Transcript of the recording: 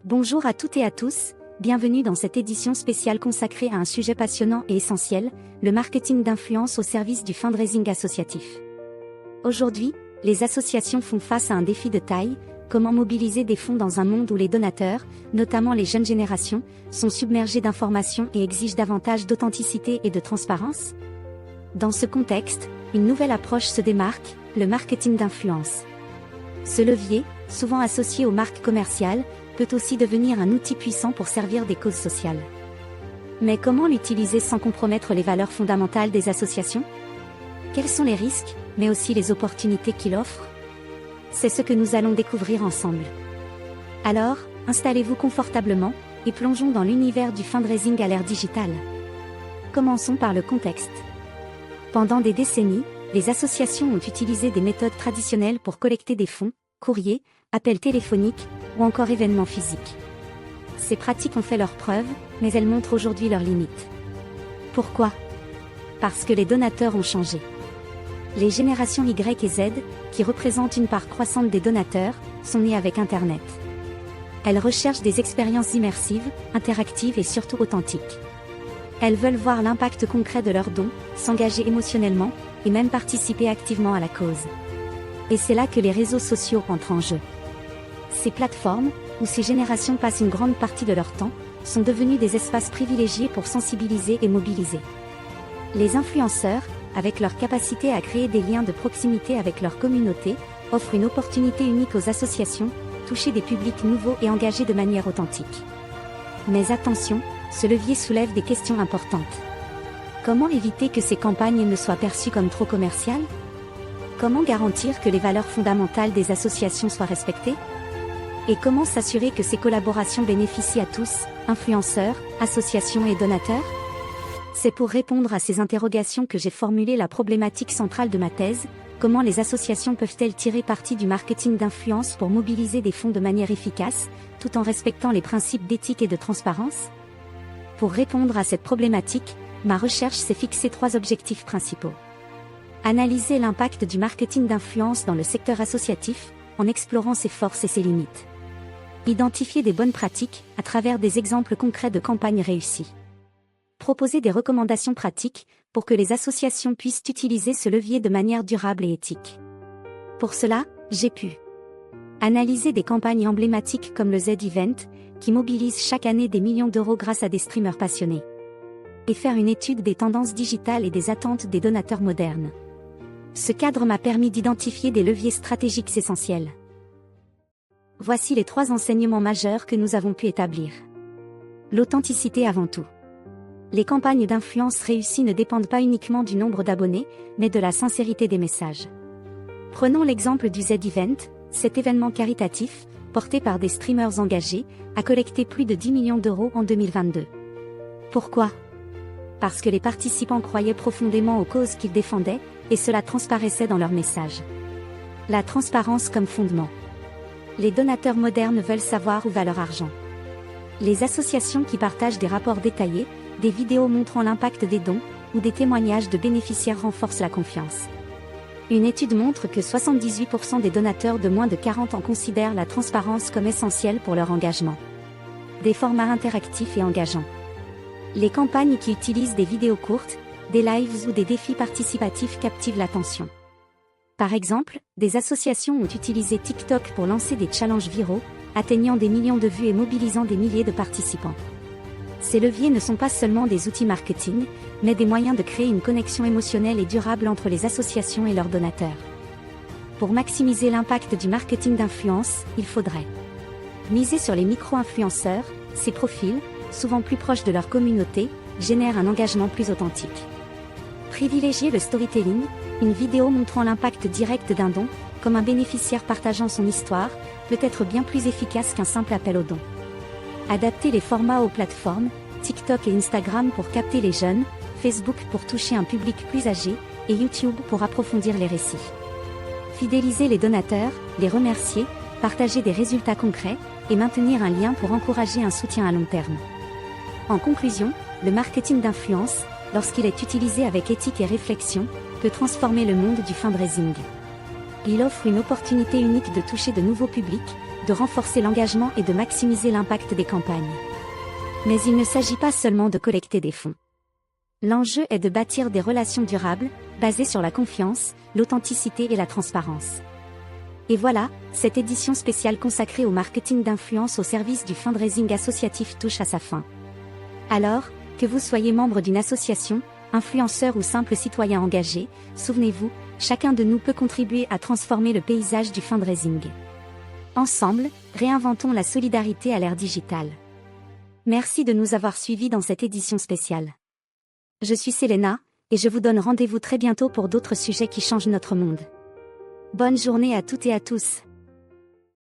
Bonjour à toutes et à tous, bienvenue dans cette édition spéciale consacrée à un sujet passionnant et essentiel, le marketing d'influence au service du fundraising associatif. Aujourd'hui, les associations font face à un défi de taille, comment mobiliser des fonds dans un monde où les donateurs, notamment les jeunes générations, sont submergés d'informations et exigent davantage d'authenticité et de transparence? Dans ce contexte, une nouvelle approche se démarque, le marketing d'influence. Ce levier, souvent associé aux marques commerciales, peut aussi devenir un outil puissant pour servir des causes sociales. Mais comment l'utiliser sans compromettre les valeurs fondamentales des associations? Quels sont les risques, mais aussi les opportunités qu'il offre? C'est ce que nous allons découvrir ensemble. Alors, installez-vous confortablement, et plongeons dans l'univers du fundraising à l'ère digitale. Commençons par le contexte. Pendant des décennies, les associations ont utilisé des méthodes traditionnelles pour collecter des fonds, courriers, appels téléphoniques, ou encore événements physiques. Ces pratiques ont fait leurs preuves, mais elles montrent aujourd'hui leurs limites. Pourquoi? Parce que les donateurs ont changé. Les générations Y et Z, qui représentent une part croissante des donateurs, sont nées avec Internet. Elles recherchent des expériences immersives, interactives et surtout authentiques. Elles veulent voir l'impact concret de leurs dons, s'engager émotionnellement, et même participer activement à la cause. Et c'est là que les réseaux sociaux entrent en jeu. Ces plateformes, où ces générations passent une grande partie de leur temps, sont devenues des espaces privilégiés pour sensibiliser et mobiliser. Les influenceurs, avec leur capacité à créer des liens de proximité avec leur communauté, offrent une opportunité unique aux associations, toucher des publics nouveaux et engagés de manière authentique. Mais attention, ce levier soulève des questions importantes. Comment éviter que ces campagnes ne soient perçues comme trop commerciales? Comment garantir que les valeurs fondamentales des associations soient respectées? Et comment s'assurer que ces collaborations bénéficient à tous, influenceurs, associations et donateurs? C'est pour répondre à ces interrogations que j'ai formulé la problématique centrale de ma thèse: comment les associations peuvent-elles tirer parti du marketing d'influence pour mobiliser des fonds de manière efficace, tout en respectant les principes d'éthique et de transparence? Pour répondre à cette problématique, ma recherche s'est fixé 3 objectifs principaux. Analyser l'impact du marketing d'influence dans le secteur associatif, en explorant ses forces et ses limites. Identifier des bonnes pratiques, à travers des exemples concrets de campagnes réussies. Proposer des recommandations pratiques, pour que les associations puissent utiliser ce levier de manière durable et éthique. Pour cela, j'ai pu analyser des campagnes emblématiques comme le Z-Event, qui mobilise chaque année des millions d'euros grâce à des streamers passionnés. Et faire une étude des tendances digitales et des attentes des donateurs modernes. Ce cadre m'a permis d'identifier des leviers stratégiques essentiels. Voici les 3 enseignements majeurs que nous avons pu établir. L'authenticité avant tout. Les campagnes d'influence réussies ne dépendent pas uniquement du nombre d'abonnés, mais de la sincérité des messages. Prenons l'exemple du Z-Event, cet événement caritatif, porté par des streamers engagés, a collecté plus de 10 millions d'euros en 2022. Pourquoi? Parce que les participants croyaient profondément aux causes qu'ils défendaient, et cela transparaissait dans leurs messages. La transparence comme fondement. Les donateurs modernes veulent savoir où va leur argent. Les associations qui partagent des rapports détaillés, des vidéos montrant l'impact des dons, ou des témoignages de bénéficiaires renforcent la confiance. Une étude montre que 78% des donateurs de moins de 40 ans considèrent la transparence comme essentielle pour leur engagement. Des formats interactifs et engageants. Les campagnes qui utilisent des vidéos courtes, des lives ou des défis participatifs captivent l'attention. Par exemple, des associations ont utilisé TikTok pour lancer des challenges viraux, atteignant des millions de vues et mobilisant des milliers de participants. Ces leviers ne sont pas seulement des outils marketing, mais des moyens de créer une connexion émotionnelle et durable entre les associations et leurs donateurs. Pour maximiser l'impact du marketing d'influence, il faudrait miser sur les micro-influenceurs. Ces profils, souvent plus proches de leur communauté, génèrent un engagement plus authentique. Privilégier le storytelling, une vidéo montrant l'impact direct d'un don, comme un bénéficiaire partageant son histoire, peut être bien plus efficace qu'un simple appel au don. Adapter les formats aux plateformes, TikTok et Instagram pour capter les jeunes, Facebook pour toucher un public plus âgé, et YouTube pour approfondir les récits. Fidéliser les donateurs, les remercier, partager des résultats concrets, et maintenir un lien pour encourager un soutien à long terme. En conclusion, le marketing d'influence, lorsqu'il est utilisé avec éthique et réflexion, peut transformer le monde du fundraising. Il offre une opportunité unique de toucher de nouveaux publics, de renforcer l'engagement et de maximiser l'impact des campagnes. Mais il ne s'agit pas seulement de collecter des fonds. L'enjeu est de bâtir des relations durables, basées sur la confiance, l'authenticité et la transparence. Et voilà, cette édition spéciale consacrée au marketing d'influence au service du fundraising associatif touche à sa fin. Alors, que vous soyez membre d'une association, influenceur ou simple citoyen engagé, souvenez-vous, chacun de nous peut contribuer à transformer le paysage du fundraising. Ensemble, réinventons la solidarité à l'ère digitale. Merci de nous avoir suivis dans cette édition spéciale. Je suis Selena, et je vous donne rendez-vous très bientôt pour d'autres sujets qui changent notre monde. Bonne journée à toutes et à tous.